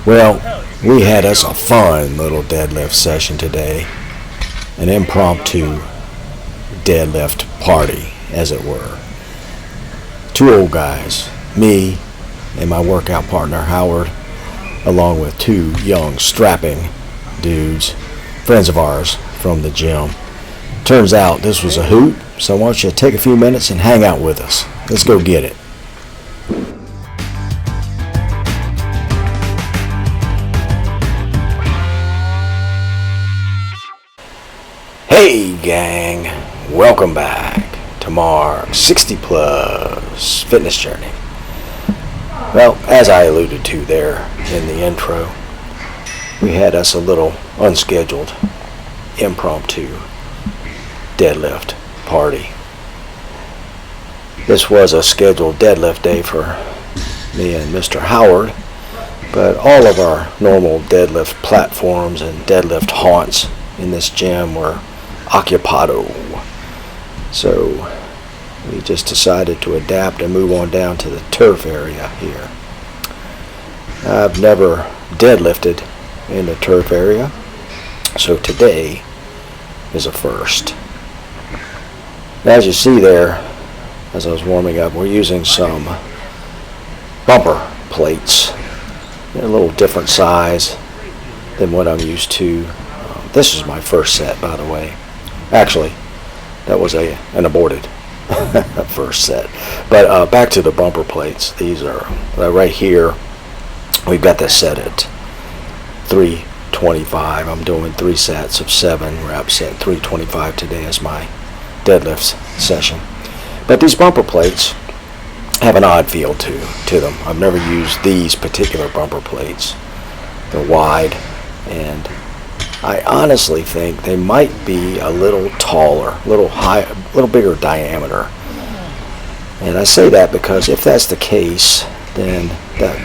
Well, we had us a fun little deadlift session today. An impromptu deadlift party, as it were. Two old guys, me and my workout partner Howard, along with two young, strapping dudes, friends of ours from the gym. Turns out this was a hoot, so why don't you take a few minutes and hang out with us. Let's go get it. Hey gang, welcome back to Mark's 60 plus fitness journey. Well, as I alluded to there in the intro, we had us a little unscheduled impromptu deadlift party. This was a scheduled deadlift day for me and Mr. Howard, but all of our normal deadlift platforms and deadlift haunts in this gym were occupado. So we just decided to adapt and move on down to the turf area here. I've never deadlifted in the turf area, so today is a first. As you see there, as I was warming up, we're using some bumper plates. They're a little different size than what I'm used to. This is my first set, by the way. Actually, that was an aborted first set. But back to the bumper plates. These are right here. We've got this set at 325. I'm doing 3 sets of 7 reps at 325 today as my deadlift session. But these bumper plates have an odd feel to them. I've never used these particular bumper plates. They're wide, and I honestly think they might be a little taller, a little bigger diameter. And I say that because if that's the case, then that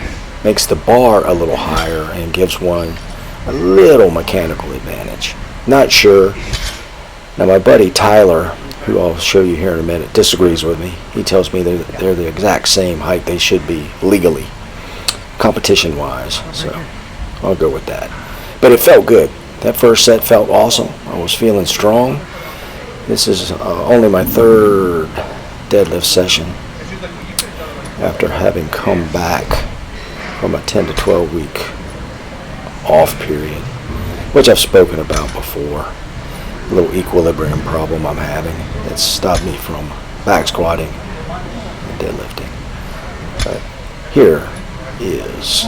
makes the bar a little higher and gives one a little mechanical advantage. Not sure. Now my buddy Tyler, who I'll show you here in a minute, disagrees with me. He tells me they're the exact same height they should be legally, competition-wise. So I'll go with that. But it felt good. That first set felt awesome. I was feeling strong. This is only my third deadlift session after having come back from a 10 to 12 week off period, which I've spoken about before. A little equilibrium problem I'm having that's stopped me from back squatting and deadlifting. But here is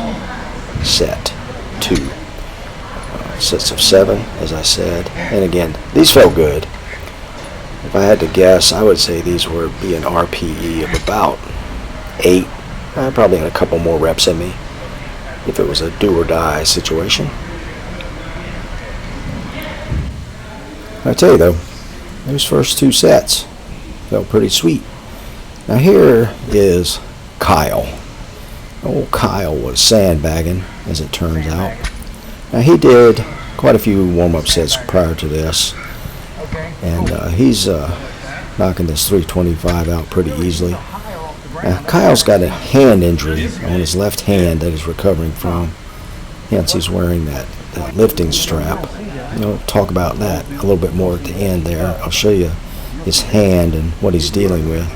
set 2. Sets of 7, as I said, and again, these felt good. If I had to guess, I would say these would be an RPE of about 8. I probably had a couple more reps in me if it was a do or die situation. I tell you though, those first 2 sets felt pretty sweet. Now here is Kyle. Old Kyle was sandbagging, as it turns out. Now he did quite a few warm-up sets prior to this, and he's knocking this 325 out pretty easily. Now Kyle's got a hand injury on his left hand that he's recovering from, hence he's wearing that lifting strap. We'll talk about that a little bit more at the end there. I'll show you his hand and what he's dealing with.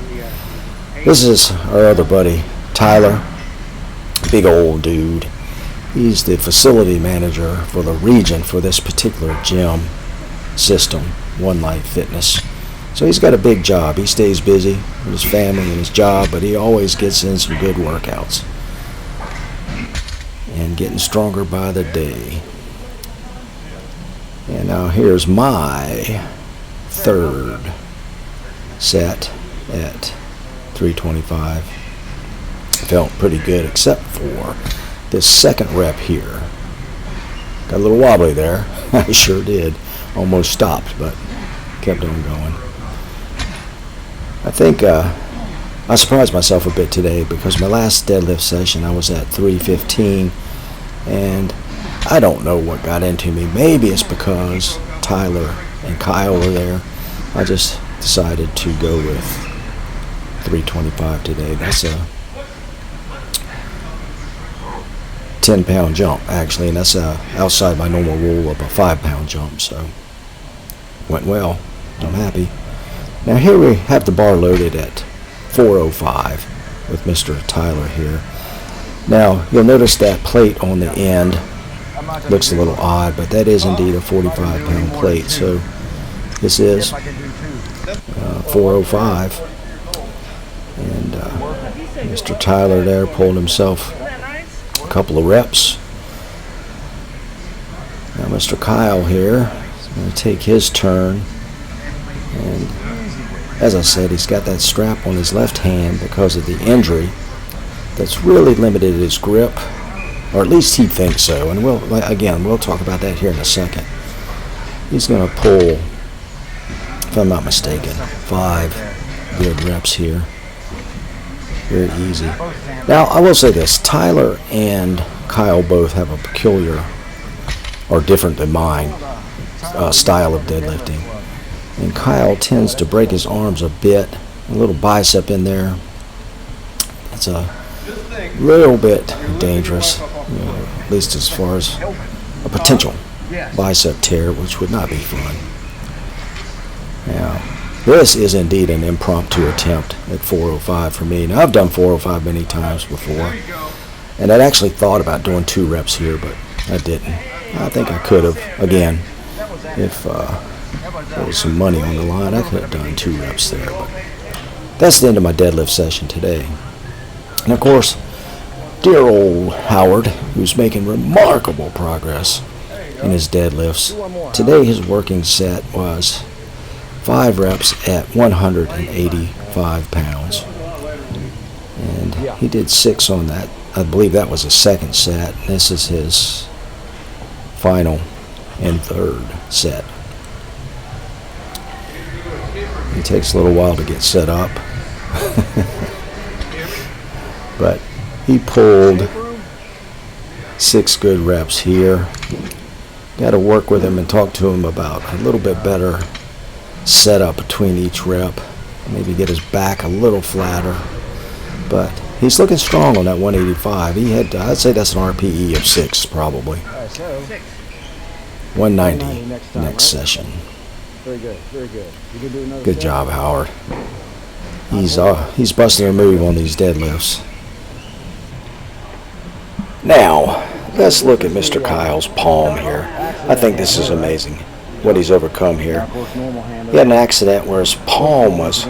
This is our other buddy, Tyler, big old dude. He's the facility manager for the region for this particular gym system, One Life Fitness. So he's got a big job. He stays busy with his family and his job, but he always gets in some good workouts and getting stronger by the day. And now here's my third set at 325. Felt pretty good except for this second rep here. Got a little wobbly there. I sure did. Almost stopped, but kept on going. I think I surprised myself a bit today because my last deadlift session I was at 315, and I don't know what got into me. Maybe it's because Tyler and Kyle were there. I just decided to go with 325 today. That's a 10-pound jump, actually, and that's outside my normal rule of a 5-pound jump, so went well. I'm happy. Now here we have the bar loaded at 405 with Mr. Tyler here. Now you'll notice that plate on the end looks a little odd, but that is indeed a 45-pound plate, so this is 405, and Mr. Tyler there pulled himself a couple of reps. Now Mr. Kyle here is going to take his turn, and as I said, he's got that strap on his left hand because of the injury that's really limited his grip, or at least he thinks so, and we'll talk about that here in a second. He's going to pull, if I'm not mistaken, 5 good reps here. Very easy. Now, I will say this. Tyler and Kyle both have a peculiar, or different than mine, style of deadlifting. And Kyle tends to break his arms a bit, a little bicep in there. It's a little bit dangerous, at least as far as a potential bicep tear, which would not be fun. Now, this is indeed an impromptu attempt at 405 for me. Now, I've done 405 many times before, and I'd actually thought about doing 2 reps here, but I didn't. I think I could have, again, if there was some money on the line, I could have done 2 reps there. But that's the end of my deadlift session today. And of course, dear old Howard, who's making remarkable progress in his deadlifts. Today his working set was 5 reps at 185 pounds. And he did 6 on that. I believe that was his second set. This is his final and third set. It takes a little while to get set up. But he pulled 6 good reps here. Got to work with him and talk to him about a little bit better setup between each rep. Maybe get his back a little flatter. But he's looking strong on that 185. He had, I'd say that's an RPE of 6 probably. 190 next session. Very good, very good. You can do another Good job, Howard. He's busting a move on these deadlifts. Now, let's look at Mr. Kyle's palm here. I think this is amazing, what he's overcome here. He had an accident where his palm was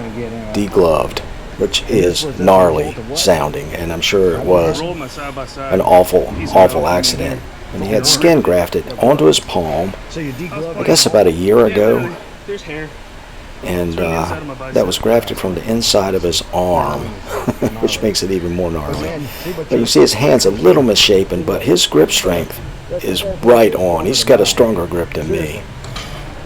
degloved, which is gnarly sounding, and I'm sure it was an awful accident. And he had skin grafted onto his palm, I guess about a year ago, and that was grafted from the inside of his arm, which makes it even more gnarly. But you see his hand's a little misshapen, but his grip strength is right on. He's got a stronger grip than me.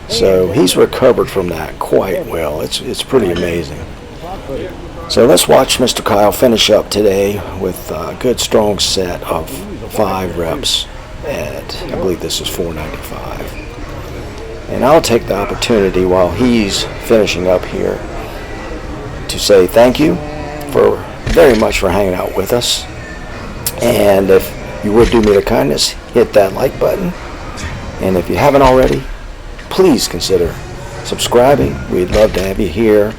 So he's recovered from that quite well. It's pretty amazing. So let's watch Mr. Kyle finish up today with a good strong set of 5 reps at, I believe this is 495. And I'll take the opportunity while he's finishing up here to say thank you very much for hanging out with us. And if you would do me the kindness, hit that like button. And if you haven't already, please consider subscribing. We'd love to have you here.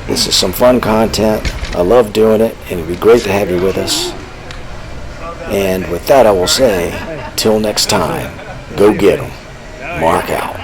This is some fun content. I love doing it, and it'd be great to have you with us. And with that, I will say, till next time, go get 'em. Mark out.